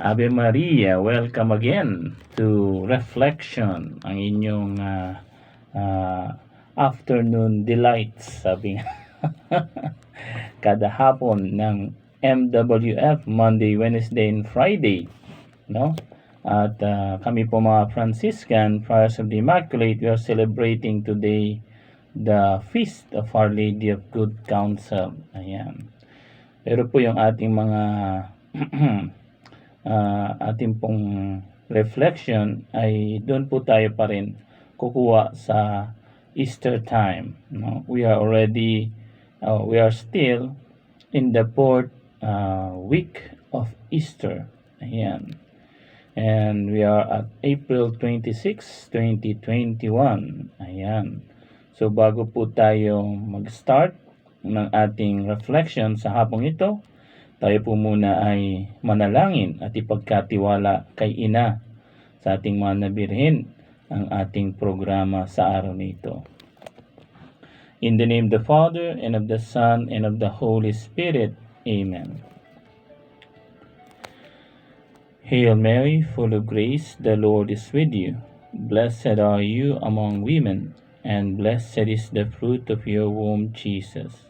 Ave Maria, welcome again to Reflection, ang inyong afternoon delights, sabi nga. Kada hapon ng MWF, Monday, Wednesday, and Friday, no? At kami po mga Franciscan, Friars of the Immaculate, we are celebrating today the Feast of Our Lady of Good Counsel. Ayan. Pero po yung ating mga ating pong reflection ay doon po tayo pa rin kukuha sa Easter time. No? We are still in the fourth week of Easter. Ayan. And we are at April 26, 2021. Ayan. So bago po tayo mag-start ng ating reflection sa hapong ito, tayo po muna ay manalangin at ipagkatiwala kay Ina sa ating mga nabirhin ang ating programa sa araw na ito. In the name of the Father, and of the Son, and of the Holy Spirit. Amen. Hail Mary, full of grace, the Lord is with you. Blessed are you among women, and blessed is the fruit of your womb, Jesus.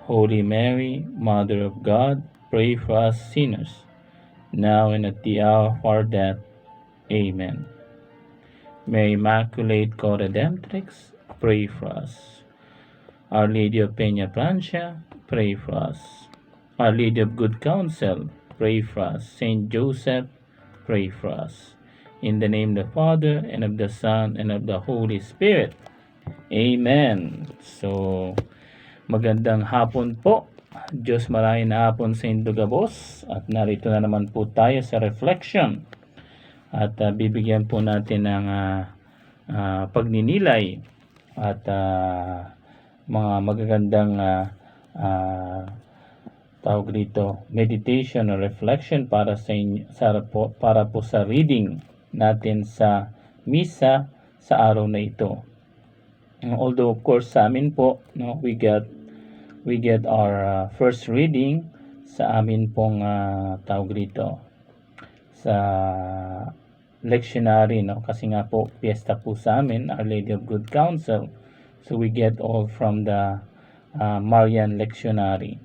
Holy Mary, Mother of God, pray for us sinners, now and at the hour of our death. Amen. Mary Immaculate Co-Redemptrix, pray for us. Our Lady of Peña Francia, pray for us. Our Lady of Good Counsel, pray for us. Saint Joseph, pray for us. In the name of the Father, and of the Son, and of the Holy Spirit. Amen. So, magandang hapon po. Diyos maraming na hapon sa Indugabos. At narito na naman po tayo sa reflection. At bibigyan po natin ng pagninilay at mga magagandang tawag dito, meditation or reflection para po sa reading natin sa misa sa araw na ito. Although of course sa amin po, no, we get our first reading sa amin pong tawag dito sa lectionary, no, kasi nga po piyesta po sa amin, Our Lady of Good Counsel, so we get all from the Marian lectionary.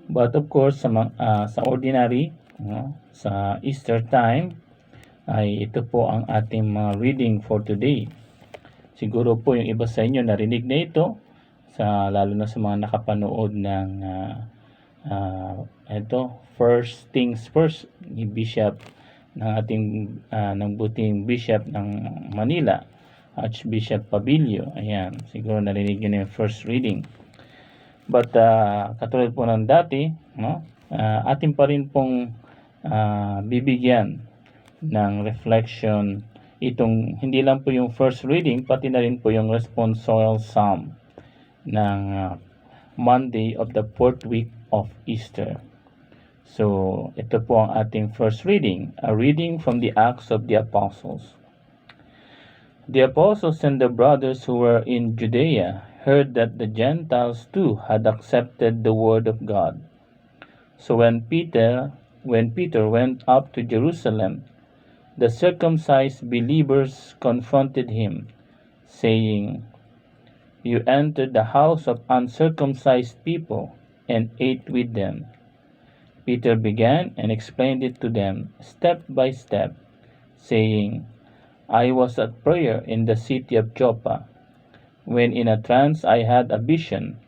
But of course sa ordinary, no, sa Easter time ay ito po ang ating reading for today. Siguro po yung iba sa inyo narinig na ito, lalo na sa mga nakapanood ng First Things First ni Bishop ng ating ng buting Bishop ng Manila, Archbishop Pabilio. Ayan, siguro narinig nyo na yung first reading. But katulad po ng dati, no, atin pa rin pong bibigyan ng reflection itong hindi lang po yung first reading, pati na rin po yung responsorial psalm ng Monday of the fourth week of Easter. So, ito po ang ating first reading, a reading from the Acts of the Apostles. The apostles and the brothers who were in Judea heard that the Gentiles too had accepted the word of God. So when Peter went up to Jerusalem, the circumcised believers confronted him, saying, "You entered the house of uncircumcised people and ate with them." Peter began and explained it to them step by step, saying, "I was at prayer in the city of Joppa, when in a trance I had a vision,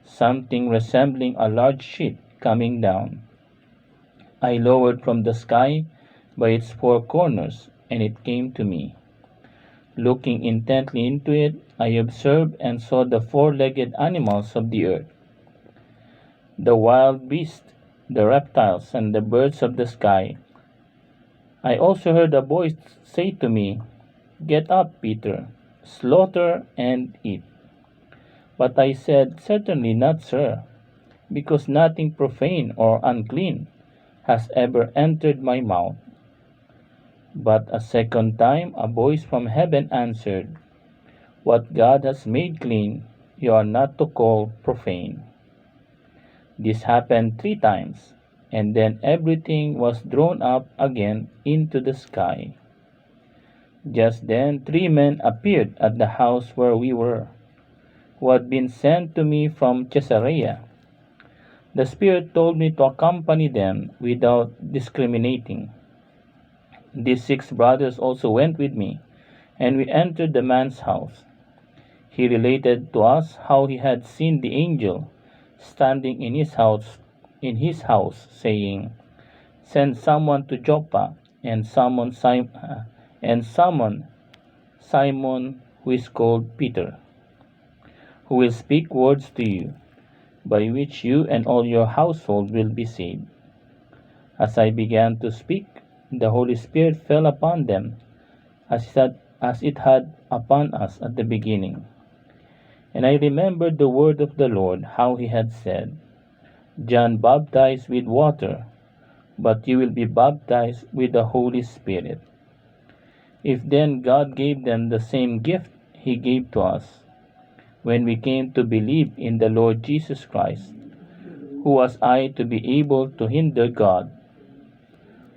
something resembling a large sheet coming down. I lowered from the sky by its four corners, and it came to me. Looking intently into it, I observed and saw the four-legged animals of the earth, the wild beasts, the reptiles, and the birds of the sky. I also heard a voice say to me, 'Get up, Peter, slaughter and eat.' But I said, 'Certainly not, sir, because nothing profane or unclean has ever entered my mouth.' But a second time a voice from heaven answered, 'What God has made clean, you are not to call profane.' This happened 3 times, and then everything was drawn up again into the sky. Just then 3 men appeared at the house where we were, who had been sent to me from Caesarea. The Spirit told me to accompany them without discriminating. These 6 brothers also went with me, and we entered the man's house. He related to us how he had seen the angel standing in his house, saying, "Send someone to Joppa and summon Simon, who is called Peter, who will speak words to you, by which you and all your household will be saved." As I began to speak, the Holy Spirit fell upon them as it had upon us at the beginning. And I remembered the word of the Lord, how he had said, "John baptized with water, but you will be baptized with the Holy Spirit." If then God gave them the same gift he gave to us, when we came to believe in the Lord Jesus Christ, who was I to be able to hinder God?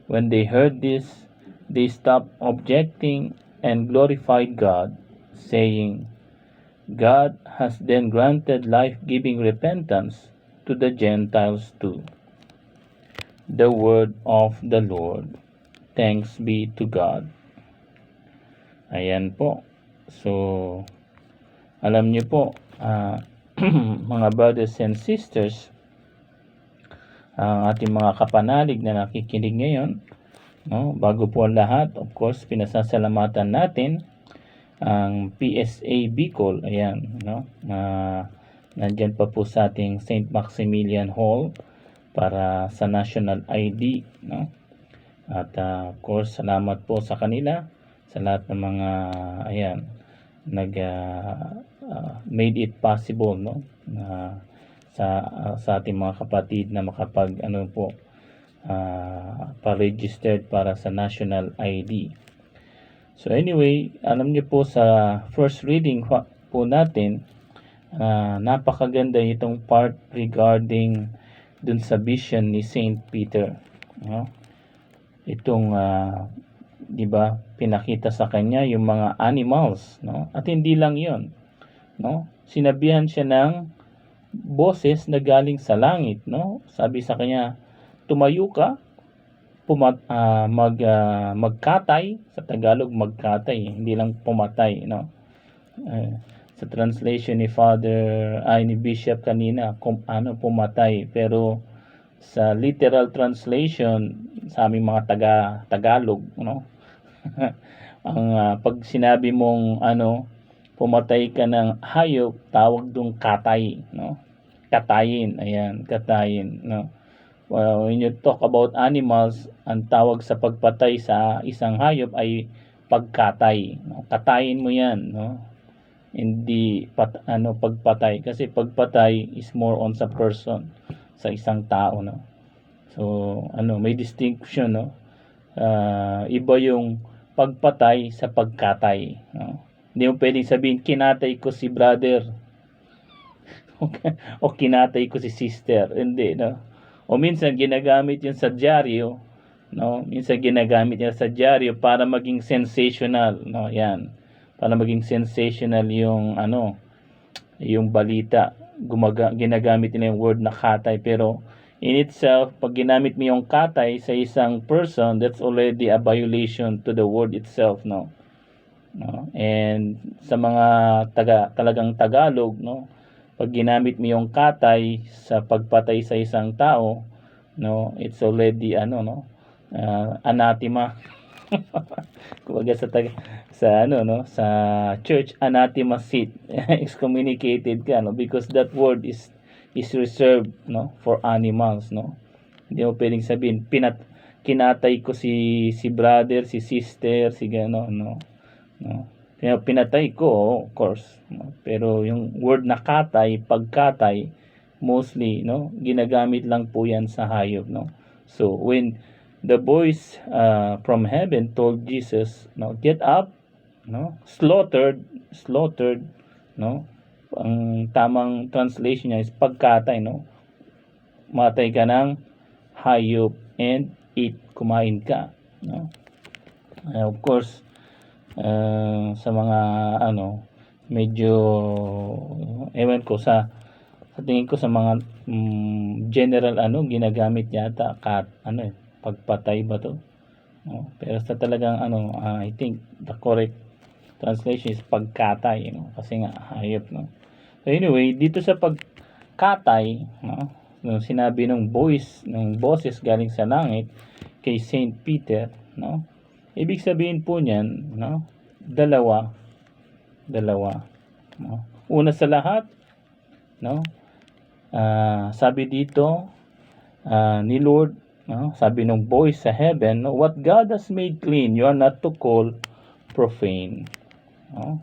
When they heard this, they stopped objecting and glorified God, saying, "God has then granted life-giving repentance to the Gentiles too." The word of the Lord. Thanks be to God. Ayan po. So, alam niyo po, mga brothers and sisters, ang ating mga kapanalig na nakikinig ngayon, no, bago po ang lahat, of course, pinasasalamatan natin ang PSA Bicol, ayan, no, nandyan pa po sa ating St. Maximilian Hall para sa National ID, no? At of course, salamat po sa kanila, sa lahat ng mga ayan, made it possible, no, sa ating mga kapatid na makapag pa-registered para sa National ID. So anyway, alam niyo po sa first reading po natin, napakaganda itong part regarding dun sa vision ni Saint Peter, no? Itong di ba, pinakita sa kanya yung mga animals, no? At hindi lang 'yon, no? Sinabihan siya ng boses na galing sa langit, no? Sabi sa kanya, "Tumayo ka, magkatay." Sa Tagalog, magkatay, hindi lang pumatay, no? Sa translation ni ni Bishop kanina, pumatay, pero sa literal translation sa aming mga Tagalog, no? Ang pag sinabi mong pumatay ka ng hayop, tawag dong katay, no? Katayin, ayan, katayin, no? When you talk about animals, ang tawag sa pagpatay sa isang hayop ay pagkatay, no? Katayin mo 'yan, no? Hindi pagpatay, kasi pagpatay is more on sa person, sa isang tao, no? So may distinction, no? Iba yung pagpatay sa pagkatay, no? Hindi mo pwedeng sabihin, "Kinatay ko si brother," o "Kinatay ko si sister." Hindi, no? O minsan ginagamit yun sa dyaryo, no? Minsan ginagamit yan sa dyaryo para maging sensational, no? Yan, para maging sensational yung yung balita. Ginagamit nila yung word na katay, pero in itself, pag ginamit mo yung katay sa isang person, that's already a violation to the word itself, no? And sa mga talagang Tagalog, no, pag ginamit mo yung katay sa pagpatay sa isang tao, no, it's already anathema. Kumbaga sa church, anathema seat. Excommunicated ka, no, because that word is reserved, no, for animals, no. Hindi mo pwedeng sabihin, kinatay ko si brother, si sister, si gano'n, no. Kaya pinatay ko, of course, no? Pero yung word na katay, pagkatay, mostly, no, ginagamit lang po yan sa hayop, no. So when the voice from heaven told Jesus, no, "Get up," no, slaughtered, no, ang tamang translation niya is pagkatay, no, matay ka ng hayop and eat, kumain ka, no? Of course, sa mga medyo ewan ko sa tingin ko sa mga general ginagamit yata pagpatay ba to, no? Pero sa talagang I think the correct translation is pagkatay, kasi nga hayop, no? So anyway, dito sa pagkatay, no, nung sinabi ng boses galing sa langit kay Saint Peter, no, ibig sabihin po niyan, no, dalawa, no. Una sa lahat, no, sabi dito ni Lord, no, sabi ng voice sa heaven, no, what God has made clean, you are not to call profane, no.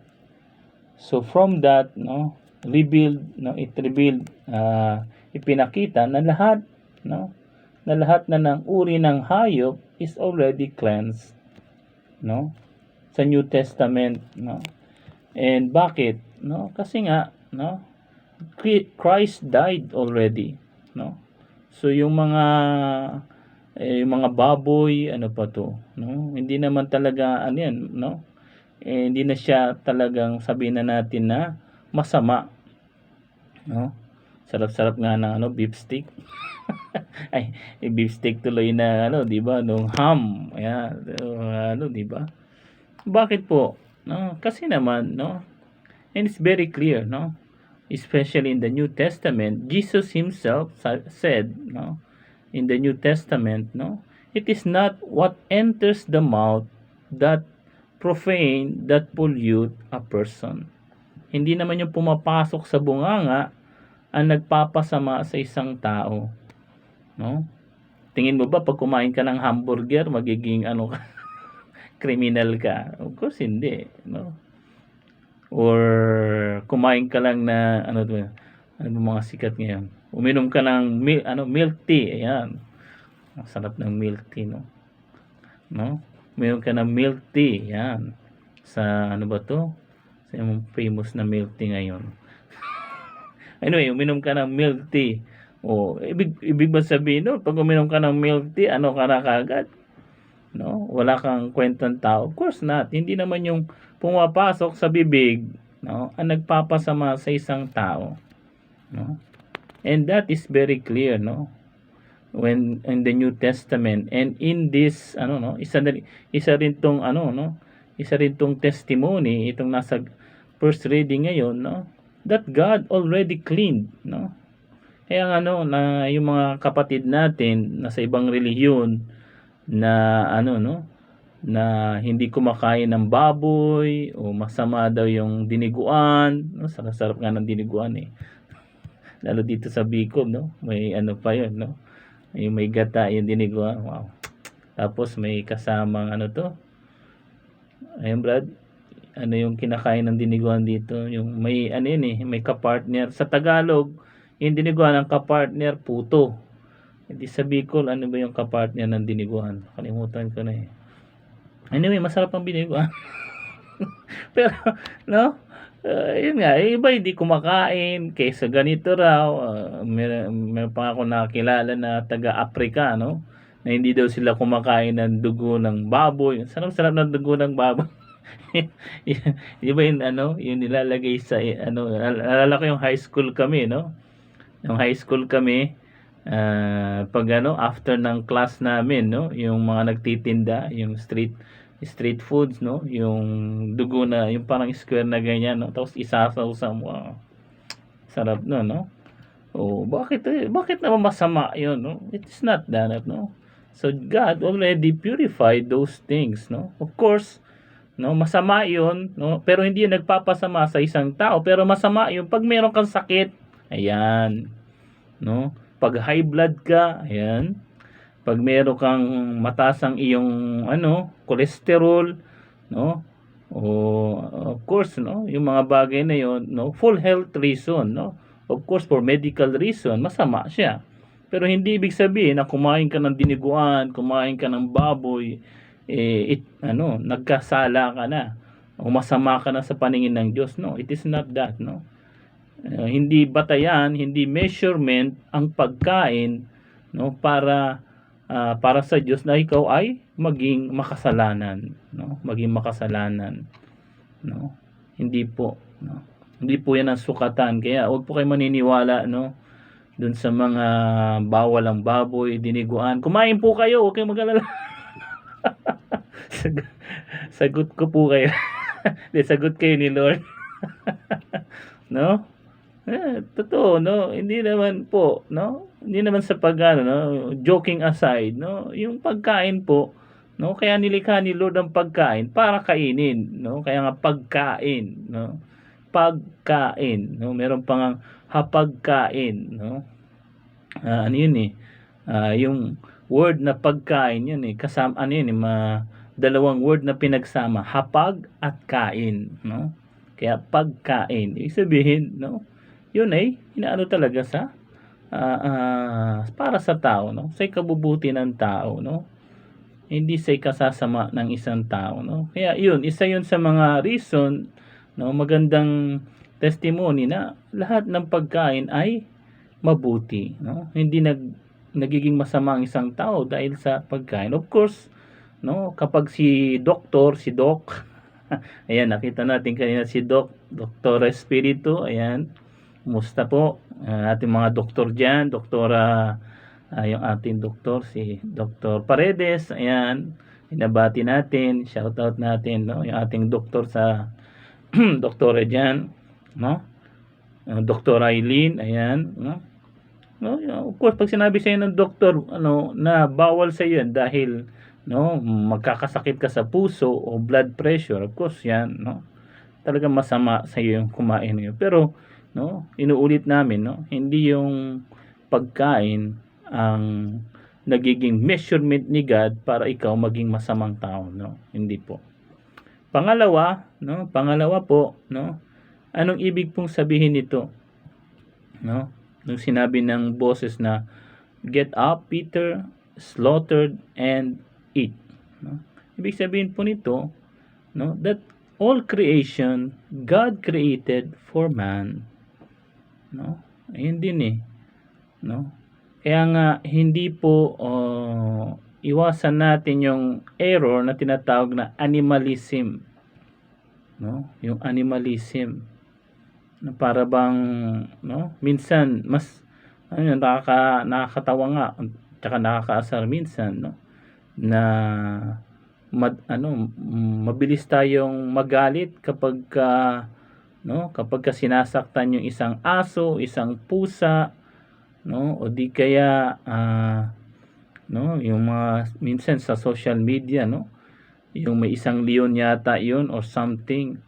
So from that, no, it revealed, ipinakita na lahat, no, na lahat na ng uri ng hayop is already cleansed, no, sa New Testament, no. And bakit, no? Kasi nga, no, Christ died already, no. So yung mga baboy, ano pa to, no, hindi naman talaga yan, no. Hindi na siya talagang sabihin na natin na masama, no. Sarap-sarap nga ng beef steak. Ay, beef steak tuloy na di ba, nung ham, ayan, di ba? Bakit po? No, kasi naman, no, and it's very clear, no, especially in the New Testament, Jesus himself said, no, in the New Testament, no, it is not what enters the mouth that profane, that pollute a person. Hindi naman yung pumapasok sa bunganga ang nagpapasama sa isang tao, no? Tingin mo ba pag kumain ka ng hamburger magiging ka criminal ka? Of course hindi, no? Or kumain ka lang na mga sikat ngayon, uminom ka ng milk tea, ayan, ang sarap ng milk tea, no? Uminom ka ng milk tea, yan, sa ba to, sa yung famous na milk tea ngayon. Anyway, uminom ka ng milk tea, ibig ba sabihin, no, pag uminom ka ng milk tea, ka na kagad, no? Wala kang kwentang tao? Of course not. Hindi naman yung pumapasok sa bibig, no, ang nagpapasama sa isang tao, no? And that is very clear, no, when in the New Testament, and in this isa rin tong testimony itong nasa first reading ngayon, no, that God already cleaned, no. Kaya na yung mga kapatid natin na sa ibang relihiyon na na hindi kumakain ng baboy o masama daw yung diniguan, no, sarap nga ng diniguan lalo dito sa Bicol, no, may pa yun, no, may gata yung diniguan, wow. Tapos may kasamang ayun Brad, yung kinakain ng diniguan dito, yung may may kapartner sa Tagalog, yung diniguan ang kapartner puto. Hindi sa Bicol, ba yung kapartner ng diniguan? Kalimutan ko na Anyway, masarap ang biniguan. Pero, no? Yun nga, iba hindi kumakain, kaysa ganito raw. Meron pa ako nakilala na taga-Afrika, no? Na hindi daw sila kumakain ng dugo ng baboy. Sarap-sarap ng dugo ng baboy. Iba yun, yung nilalagay sa, alala ko yung high school kami, no? Yung high school kami, pag after ng class namin, no, yung mga nagtitinda, yung street foods, no, yung dugo na, yung parang square na ganyan, no, tapos isasaw sa sarap no. Bakit naman masama yun, no? It is not that, no. So God already purified those things, no. Of course, no, masama yun, no, pero hindi yun nagpapasama sa isang tao, pero masama yun pag meron kang sakit, ayan, no. Pag high blood ka, ayan. Pag meron kang mataas ang iyong cholesterol, no? Of course, no, yung mga bagay na yon, no, full health reason, no. Of course, for medical reason, masama siya. Pero hindi ibig sabihin na kumain ka ng diniguan, kumain ka ng baboy, nagkasala ka na o masama ka na sa paningin ng Diyos. No, it is not that, no. Hindi batayan, hindi measurement ang pagkain, no, para para sa Diyos na ikaw ay maging makasalanan, no? Maging makasalanan, no? Hindi po, no? Hindi po 'yan ang sukatan. Kaya huwag po kayong maniniwala, no, dun sa mga bawal ang baboy, diniguan. Kumain po kayo, huwag kayong mag-alala. Sagot ko po kayo. Sagot kayo ni Lord. No? Totoo, no? Hindi naman po, no? Hindi naman sa no? Joking aside, no? Yung pagkain po, no? Kaya nilikha ni Lord ang pagkain para kainin, no? Kaya nga pagkain, no? Pagkain, no? Meron pang hapagkain, no? Ano yun eh? Yung word na pagkain yun eh. Kasama, ano yun eh? Dalawang word na pinagsama, hapag at kain, no? Kaya pagkain, ibig sabihin, no? Yun ay inaano talaga sa para sa tao, no? Sa ikabubuti ng tao, no? Hindi sa ikasasama ng isang tao, no? Kaya yun, isa yun sa mga reason, no, magandang testimony na lahat ng pagkain ay mabuti, no? Hindi nagiging masama ang isang tao dahil sa pagkain. Of course, no, kapag si Doc, ayan, nakita natin kanina si Dr. Espiritu, ayan, musta po ating mga doktor dyan, doktora, yung ating doktor, si Dr. Paredes, ayan, inabati natin, shoutout natin, no, yung ating doktor sa doktora dyan, no, Dr. Eileen, ayan, no, of course, pag sinabi sa'yo ng doktor, na bawal sa yan dahil, no, magkakasakit ka sa puso o blood pressure, of course, yan, no, talagang masama sa iyo yung kumain niyo. Pero, no, inuulit namin, no, hindi yung pagkain ang nagiging measurement ni God para ikaw maging masamang tao, no, hindi po. Pangalawa po, no, anong ibig pong sabihin nito, no? Nung sinabi ng boses na, get up, Peter, slaughtered and eat, no? Ibig sabihin po nito, no, that all creation God created for man, no? Ayun din eh, no? Kaya nga hindi po iwasan natin yung error na tinatawag na animalism, no? Yung animalism na para bang, no, minsan mas nakakatawa nga, tsaka nakakaasar minsan, no, na mabilis tayong magalit kapag sinasaktan yung isang aso, isang pusa, no, o di kaya no, yung mga minsan sa social media, no, yung may isang leon yata yun or something,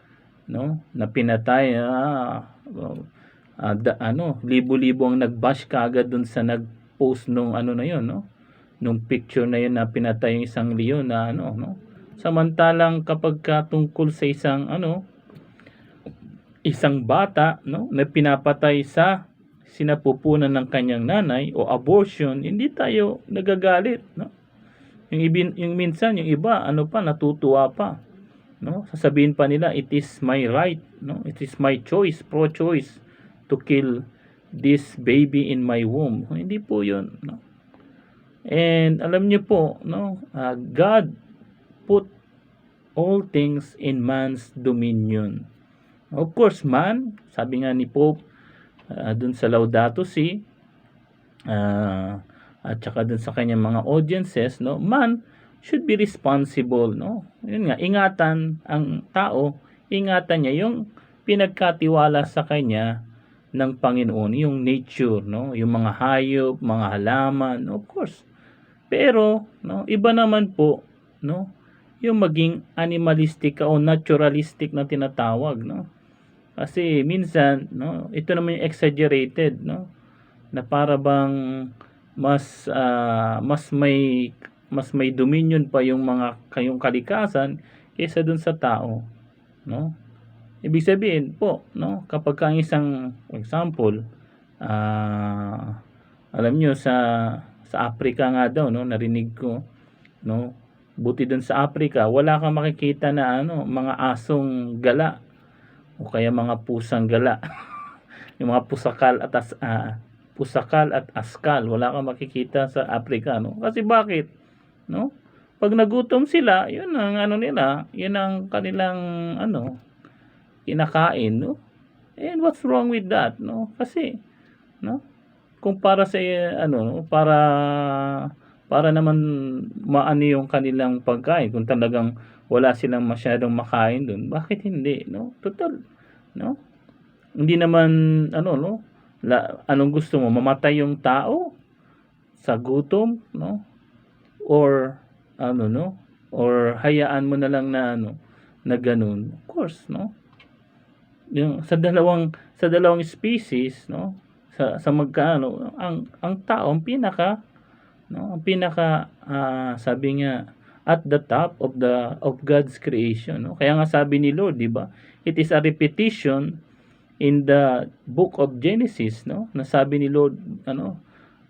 no, na pinatay, libo-libo ang nag-bash kaagad dun sa nag-post nung na yun, no, nung picture na yun na pinatay yung isang leon na no. Samantalang kapag tungkol sa isang bata, no, na pinapatay sa sinapupunan ng kanyang nanay o abortion, hindi tayo nagagalit, no. Yung minsan yung iba natutuwa pa, no, sasabihin pa nila, it is my right, no, it is my choice, pro-choice to kill this baby in my womb. Hindi po yun, no. And alam niyo po, no, God put all things in man's dominion. Of course, man, sabi nga ni Pope dun sa Laudato Si, at saka dun sa kanyang mga audiences, no, man should be responsible, no. Yun nga, ingatan ang tao, ingatan niya yung pinagkatiwala sa kanya ng Panginoon, yung nature, no, yung mga hayop, mga halaman, of course. Pero, no, iba naman po, no, yung maging animalistic o naturalistic na tinatawag, no. Kasi minsan, no, ito naman yung exaggerated, no, na para bang mas may dominion pa yung kayong kalikasan kaysa dun sa tao, no. Ibig sabihin po, no, kapag ang isang, for example, alam nyo sa Africa nga daw, no, narinig ko, no, buti dun sa Africa wala kang makikita na mga asong gala o kaya mga pusang gala yung mga pusakal at pusakal at askal. Wala kang makikita sa Africa, no? Kasi bakit? No? Pag nagutom sila, yun ang ano nila, yun ang kanilang ano, kinakain, no? And what's wrong with that, no? Kasi, no? Kung para sa ano, no? Para naman maano yung kanilang pagkain, kung talagang wala silang masyadong makain doon, bakit hindi, no? Total, no? Hindi naman ano, no? Anong gusto mo, mamatay yung tao sa gutom, no? Or ano, no? Or hayaan mo na lang na ano, na ganun. Of course, no? Yung sa dalawang species, no? Sa magkaano, ang tao ang pinaka, no? Ang pinaka sabi nga at the top of God's creation, no? Kaya nga sabi ni Lord, 'di ba? It is a repetition in the book of Genesis, no? Nasabi ni Lord, ano,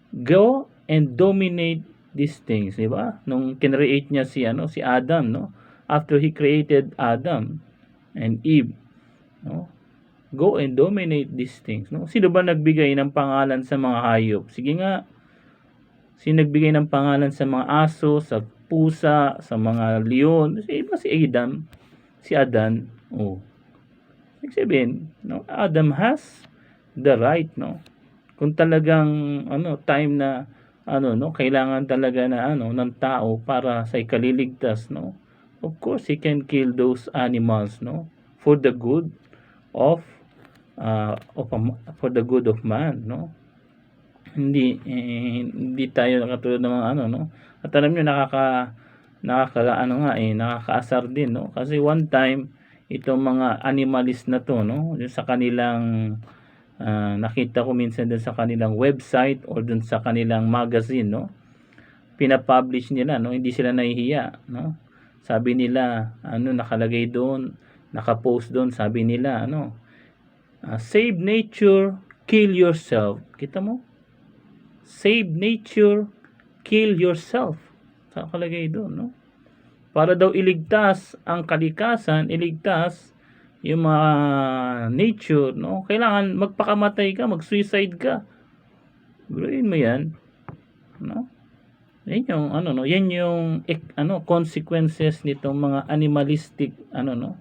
go and dominate these things, di ba? Nung kinreate niya si ano, si Adam, no? After he created Adam and Eve, no? Go and dominate these things, no? Sino ba nagbigay ng pangalan sa mga hayop? Sige nga. Sino nagbigay ng pangalan sa mga aso, sa pusa, sa mga leon? Iba si Adam, si Adan. Oh. Ibig sabihin, no? Adam has the right, no? Kung talagang ano, time na ano, no, kailangan talaga na ano ng tao para sa ikaliligtas, no? Of course, he can kill those animals, no? For the good of for the good of man, no? Hindi tayo katulad ng mga ano, no? At alam niyo nakakaasar din, no? Kasi one time itong mga animalist na to, no, yung sa kanilang nakita ko minsan dun sa kanilang website or dun sa kanilang magazine, no, pinapublish nila, no, hindi sila nahihiya, no. Sabi nila, ano, nakalagay doon, nakapost doon, sabi nila, ano, save nature, kill yourself. Kita mo? Save nature, kill yourself. Nakalagay doon, no. Para daw iligtas ang kalikasan, iligtas yung mga nature, no? Kailangan magpakamatay ka, mag-suicide ka. Gawin mo 'yan, no? Yan yung ano, no? Yan yung ano, consequences nitong mga animalistic ano, no?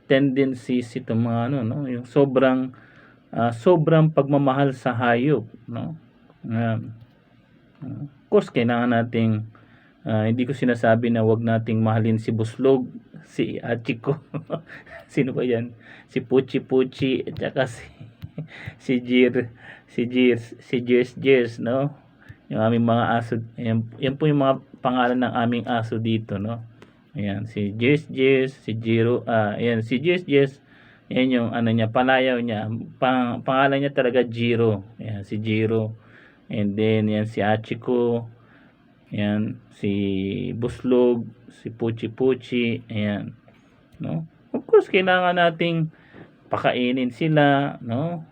Tendencies itong mga ano, no? Yung sobrang pagmamahal sa hayop, no? Of course, kailangan nating hindi ko sinasabi na wag nating mahalin si Buslog, si Achiko. Sino ba 'yan? Si Puchi Puchi at saka si Jeers, no? Yung aming mga aso, yan po yung mga pangalan ng aming aso dito, no? Ayan, si Jeers, si Jiro, ayan, si Jeers, yan yung ano niya, palayaw niya. Pangalan niya talaga Jiro. Ayan, si Jiro. And then, yan si Achiko. Ayan, si Buslog, si Puchi Puchi, ayan, no? Of course, kailangan nating pakainin sila, no?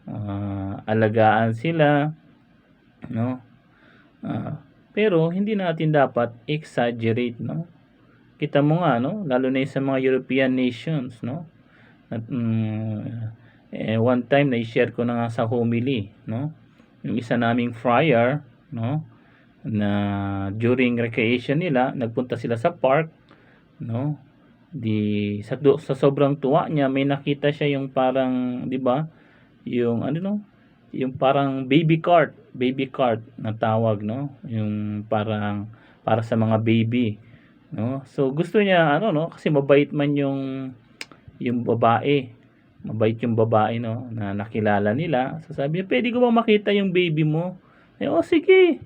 Alagaan sila, no? Pero hindi natin dapat exaggerate, no? Kita mo nga, no? Lalo na sa mga European nations, no? At one time na-share ko na nga sa homily, no? Yung isa naming friar, no, na during recreation nila nagpunta sila sa park, no, sa sobrang tuwa niya may nakita siya yung parang, di ba, yung ano, no, yung parang baby cart na tawag, no, yung parang para sa mga baby, no. So gusto niya ano, no, kasi mabait man yung babae, no, na nakilala nila. So sabi niya, pwede ko ba makita yung baby mo? Oh, sige,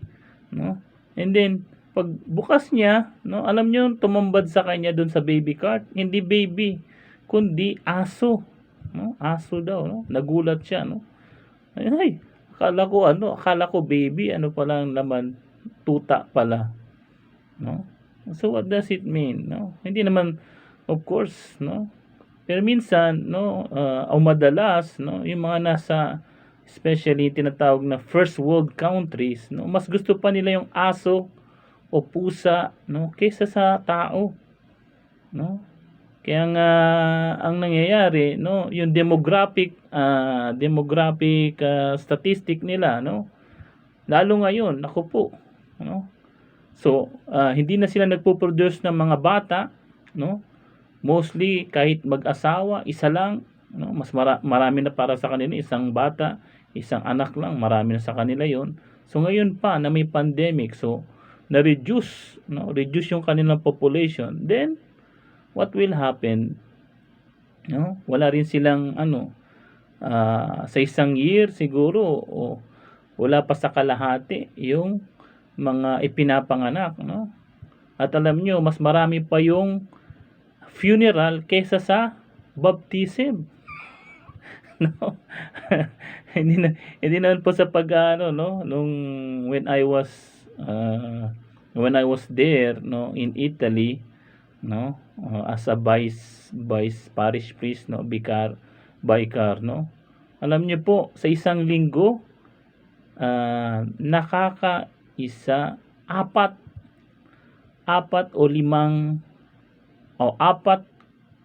no. And then pag bukas niya, no, alam niyo, tumambad sa kanya doon sa baby cart, hindi baby kundi aso, no, aso daw, no. Nagulat siya, no. Ay, akala ko baby, ano pala ang laman, tuta pala, no. So what does it mean, no? Hindi naman, of course, no, pero minsan, no, o madalas, no, yung mga nasa especially tinatawag na first world countries, no, mas gusto pa nila yung aso o pusa, no, kaysa sa tao, no. Kaya nga ang nangyayari, no, yung demographic statistic nila, no, Lalo ngayon, naku po, no? So, hindi na sila nagpo-produce ng mga bata, no? Mostly kahit mag-asawa, isa lang, no? Mas marami na para sa kanila isang bata, isang anak lang, marami na sa kanila 'yon. So ngayon pa na may pandemic, so na-reduce, no? Reduce yung kanilang population. Then what will happen, no? Wala rin silang sa isang year siguro o wala pa sa kalahati yung mga ipinapanganak, no? At alam nyo, mas marami pa yung funeral kaysa sa baptism. No? hindi naman po sa no, nung when I was there, no, in Italy, no, as a vice parish priest, no, vicar, no. Alam niyo po, sa isang linggo, nakakaisa, apat o limang o apat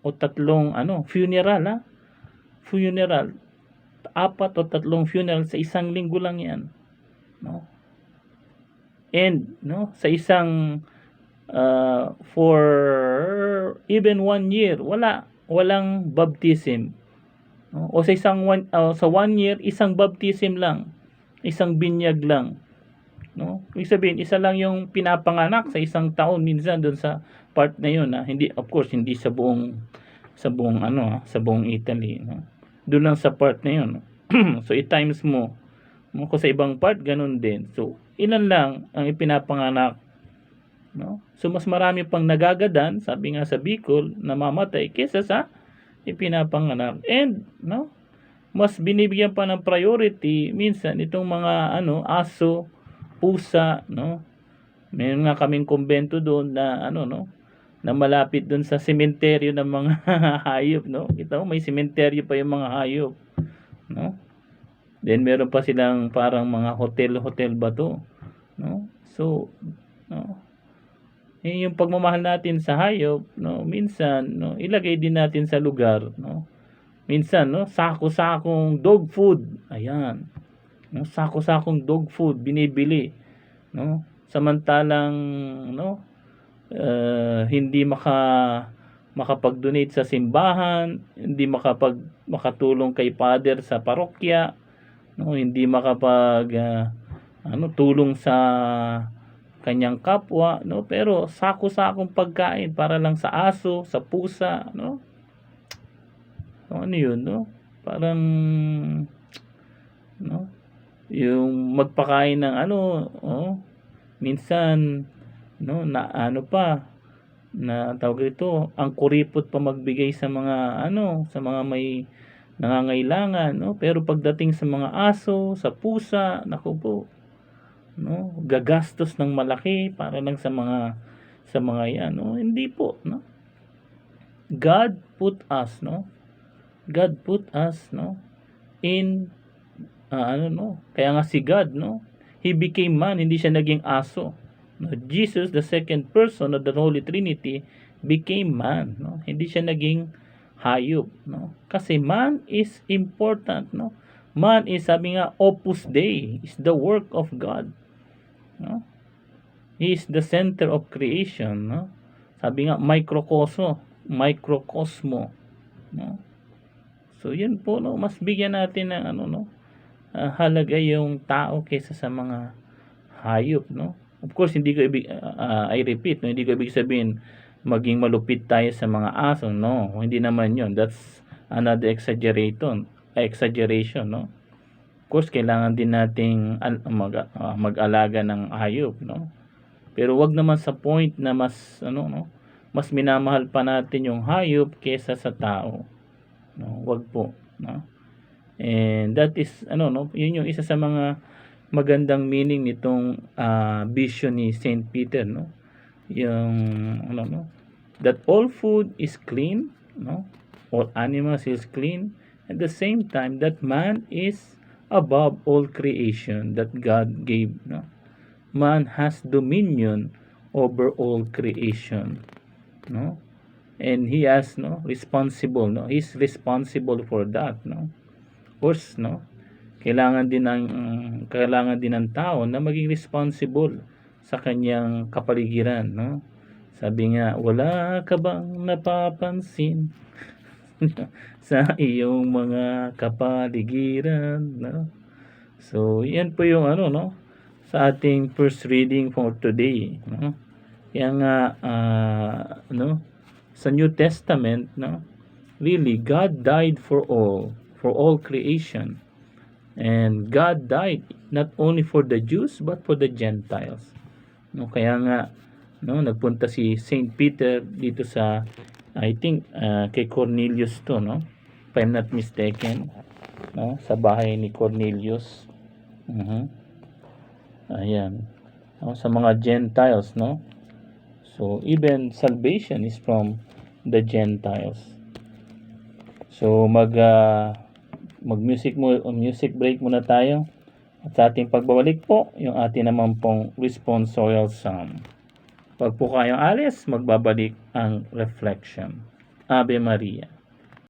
o tatlong funeral, apat o tatlong funeral sa isang linggo lang yan, no? And no, sa isang for even 1 year walang baptism, no? O sa sa 1 year isang baptism lang, isang binyag lang, no? Ibig sabihin isa lang yung pinapanganak sa isang taon minsan doon sa part na yun, hindi, of course hindi sa buong sa buong Italy, no? Doon lang sa part na yun. So i-times mo, no? Kung sa ibang part ganun din, so ilan lang ang ipinapanganak, no? So mas marami pang nagagadan, sabi nga sa Bicol, namamatay kaysa sa ipinapanganak. And no, mas binibigyan pa ng priority minsan itong mga aso, pusa, no? Meron nga kaming kumbento doon na no, na malapit doon sa sementeryo ng mga hayop, no? Kita mo may sementeryo pa yung mga hayop, no? Then meron pa silang parang mga hotel ba to, no? So, no, yung pagmamahal natin sa hayop, no, minsan no, ilagay din natin sa lugar, no? Minsan no, sako-sakong dog food, ayan, no, sako-sakong dog food binibili, no? Samantalang no, hindi makapag-donate sa simbahan, hindi makatulong kay father sa parokya, no, hindi tulong sa kanyang kapwa, no, pero sako-sakong pagkain para lang sa aso, sa pusa, no? So, ano yun, no? Parang no, yung magpakain ng minsan no, na na tawag ito, ang kuripot pa magbigay sa mga sa mga may nangangailangan, no? Pero pagdating sa mga aso, sa pusa, naku po, no, gagastos ng malaki para lang sa mga yan, no? Hindi po, no? God put us no, in kaya nga si God, no, he became man, hindi siya naging aso, no? Jesus, the second person of the Holy Trinity, became man, no? Hindi siya naging hayop, no? Kasi man is important, no? Man is, sabi nga, opus Dei, is the work of God, no? He is the center of creation, no? Sabi nga, microcosmo, no? So yun po, no, mas bigyan natin ng halaga yung tao kaysa sa mga hayop, no? Of course, hindi ko I repeat, no, hindi ko ibig sabihin maging malupit tayo sa mga aso, no? Hindi naman yun. That's another exaggeration, no? Of course, kailangan din nating mag-alaga ng hayop, no? Pero wag naman sa point na mas mas minamahal pa natin yung hayop kaysa sa tao, no? Wag po, no? And that is yun yung isa sa mga magandang meaning nitong vision ni Saint Peter, no? Yung that all food is clean, no? All animals is clean, at the same time that man is above all creation that God gave, no? Man has dominion over all creation, no? And he has responsible, no? He's responsible for that, no? Of course, no? kailangan din ng tao na maging responsible sa kanyang kapaligiran, no? Sabi nga, wala ka bang napapansin sa iyong mga kapaligiran, no? So, yan po yung no? Sa ating first reading for today, no? Kaya nga, no? Sa New Testament, no? Really, God died for all creation. And God died not only for the Jews, but for the Gentiles. No? Kaya nga, no? Nagpunta si Saint Peter dito sa, I think, kay Cornelius to, no? If I'm not mistaken, no? Sa bahay ni Cornelius. Ayan. No? Sa mga Gentiles, no? So, even salvation is from the Gentiles. So, music break muna tayo. At sa ating pagbabalik po, yung ating naman pong responsorial psalm. Pag po kayong alis, magbabalik ang reflection. Ave Maria.